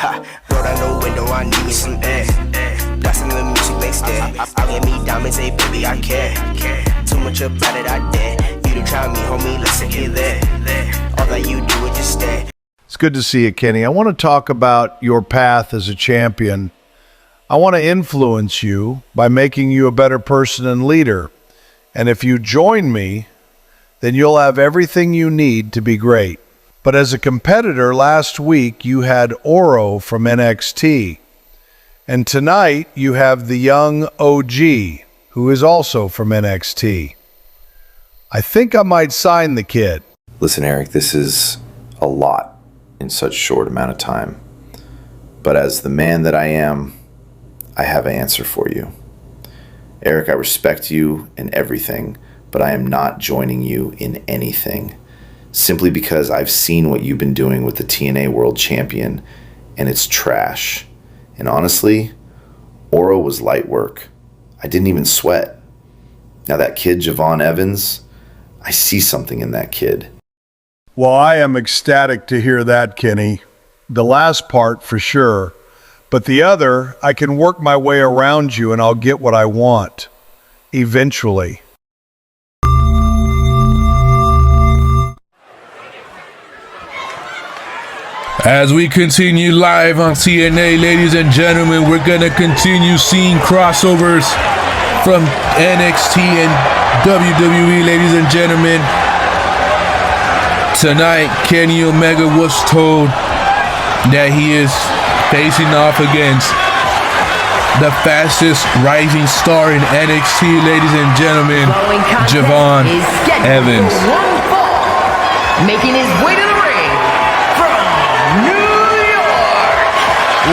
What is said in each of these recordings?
Roll down the window, I need some air. Blasting the music, they stare. I'll get me diamonds, hey baby, I care. Too much about it, I dare. You to try me, homie, let's take it there. All that you do is just stare. It's good to see you, Kenny. I want to talk about your path as a champion. I want to influence you by making you a better person and leader. And if you join me, then you'll have everything you need to be great. But as a competitor, last week you had Oro from NXT. And tonight you have the young OG, who is also from NXT. I think I might sign the kid. Listen, Eric, this is a lot in such short amount of time. But as the man that I am, I have an answer for you. Eric, I respect you in everything, but I am not joining you in anything. Simply because I've seen what you've been doing with the TNA World Champion, and it's trash. And honestly, Oro was light work. I didn't even sweat. Now that kid, Jevon Evans, I see something in that kid. Well, I am ecstatic to hear that, Kenny. The last part for sure. But the other, I can work my way around you and I'll get what I want. Eventually. As we continue live on TNA, ladies and gentlemen, we're going to continue seeing crossovers from NXT and WWE, ladies and gentlemen. Tonight, Kenny Omega was told that he is facing off against the fastest rising star in NXT, ladies and gentlemen, Jevon Evans. Making his way to the ring from New York,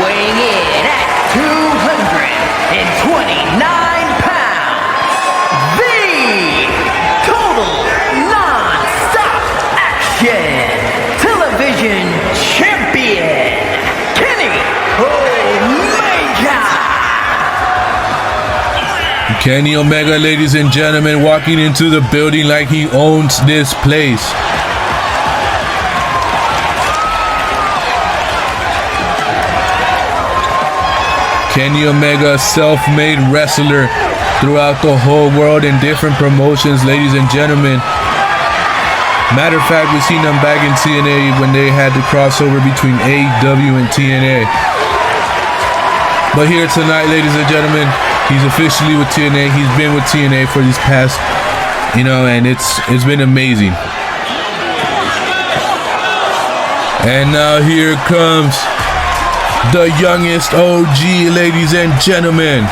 weighing in at 229 pounds, the total non-stop action television champion, Kenny Omega, ladies and gentlemen, walking into the building like he owns this place. Kenny Omega, self-made wrestler throughout the whole world in different promotions, ladies and gentlemen. Matter of fact, we've seen him back in TNA when they had the crossover between AEW and TNA. But here tonight, ladies and gentlemen, he's officially with TNA. He's been with TNA for these past, and it's been amazing. And now here comes the youngest OG, ladies and gentlemen.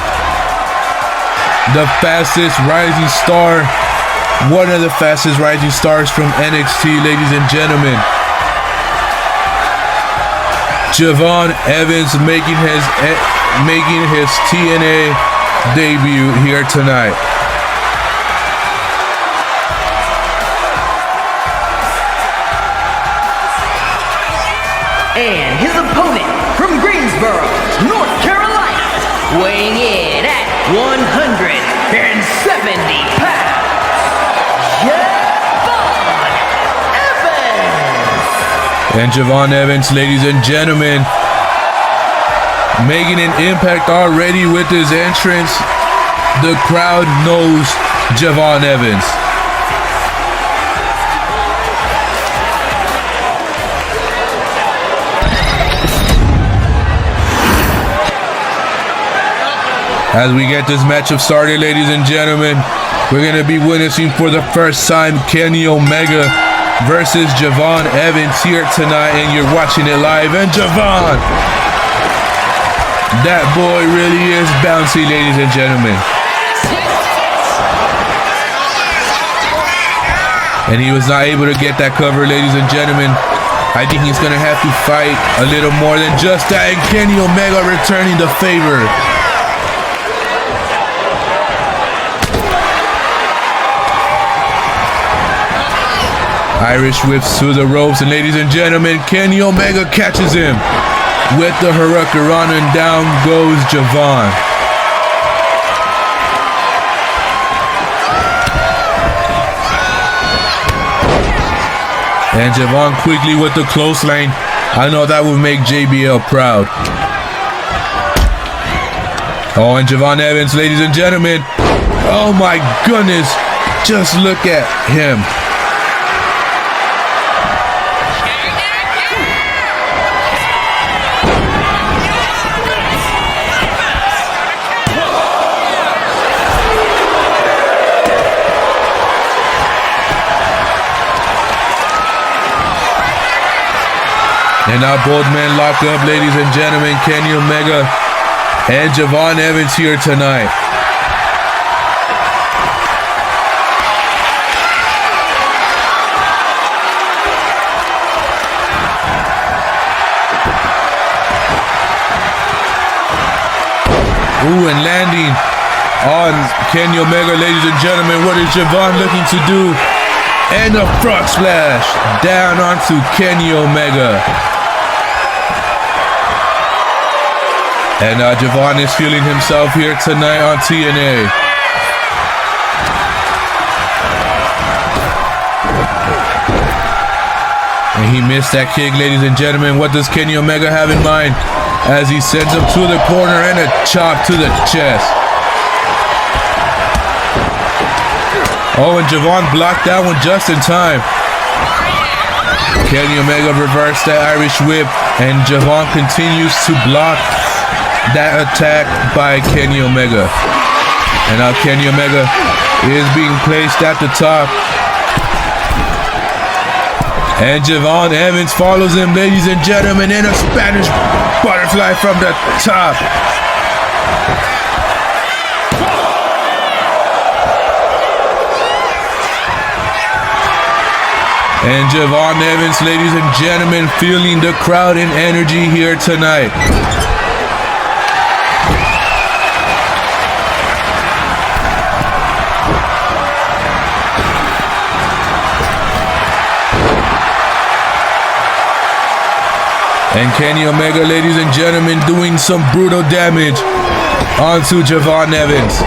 The fastest rising star, one of the fastest rising stars from NXT, ladies and gentlemen. Jevon Evans making his TNA debut here tonight. And his opponent from Greensboro, North Carolina, weighing in at 170 pounds, Jevon Evans. And Jevon Evans, ladies and gentlemen, making an impact already with his entrance. The crowd knows Jevon Evans. As we get this matchup started, ladies and gentlemen, we're going to be witnessing for the first time Kenny Omega versus Jevon Evans here tonight, and you're watching it live. And Jevon, that boy really is bouncy, ladies and gentlemen. And he was not able to get that cover, ladies and gentlemen. I think he's going to have to fight a little more than just that. And Kenny Omega returning the favor. Irish whips through the ropes, and ladies and gentlemen, Kenny Omega catches him with the Hurricane, and down goes Jevon. And Jevon quickly with the clothesline I know that would make JBL proud. Oh, and Jevon Evans, ladies and gentlemen. Oh my goodness. Just look at him. And now both men locked up, ladies and gentlemen. Kenny Omega and Jevon Evans here tonight. Ooh, and landing on Kenny Omega, ladies and gentlemen. What is Jevon looking to do? And a frog splash down onto Kenny Omega. And Jevon is feeling himself here tonight on TNA. And he missed that kick, ladies and gentlemen. What does Kenny Omega have in mind as he sends him to the corner and a chop to the chest? Oh, and Jevon blocked that one just in time. Kenny Omega reversed that Irish whip, and Jevon continues to block that attack by Kenny Omega. And now Kenny Omega is being placed at the top. And Jevon Evans follows him, ladies and gentlemen, in a Spanish butterfly from the top. And Jevon Evans, ladies and gentlemen, feeling the crowd and energy here tonight. And Kenny Omega, ladies and gentlemen, doing some brutal damage onto Jevon Evans.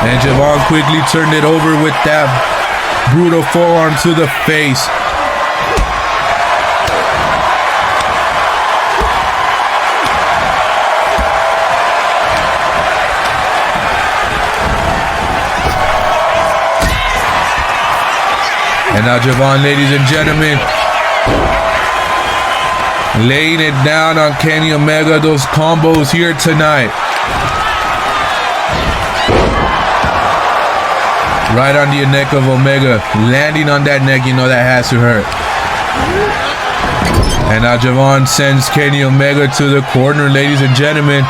And Jevon quickly turned it over with that brutal forearm to the face. And now Jevon, ladies and gentlemen, laying it down on Kenny Omega, those combos here tonight. Right on the neck of Omega, landing on that neck, you know that has to hurt. And now Jevon sends Kenny Omega to the corner, ladies and gentlemen.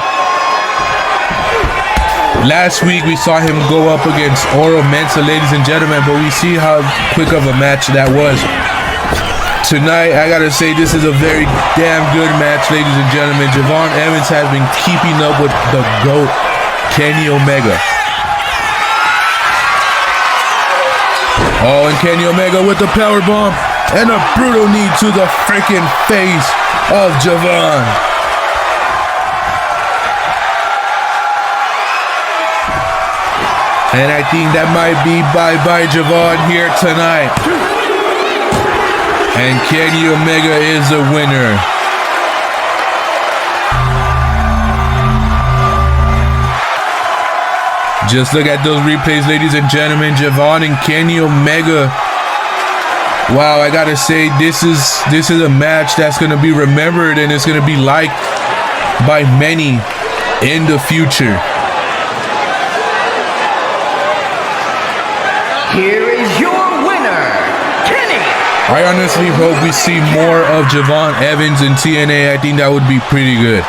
Last week we saw him go up against Oro Mensah, ladies and gentlemen, but we see how quick of a match that was. Tonight, I gotta say, this is a very damn good match, ladies and gentlemen. Jevon Evans has been keeping up with the GOAT, Kenny Omega. Oh, and Kenny Omega with the powerbomb and a brutal knee to the freaking face of Jevon. And I think that might be bye-bye Jevon here tonight. And Kenny Omega is the winner. Just look at those replays, ladies and gentlemen. Jevon and Kenny Omega. Wow, I gotta say, this is a match that's gonna be remembered, and it's gonna be liked by many in the future. Here is your winner, Kenny. I honestly hope we see more of Jevon Evans in TNA. I think that would be pretty good.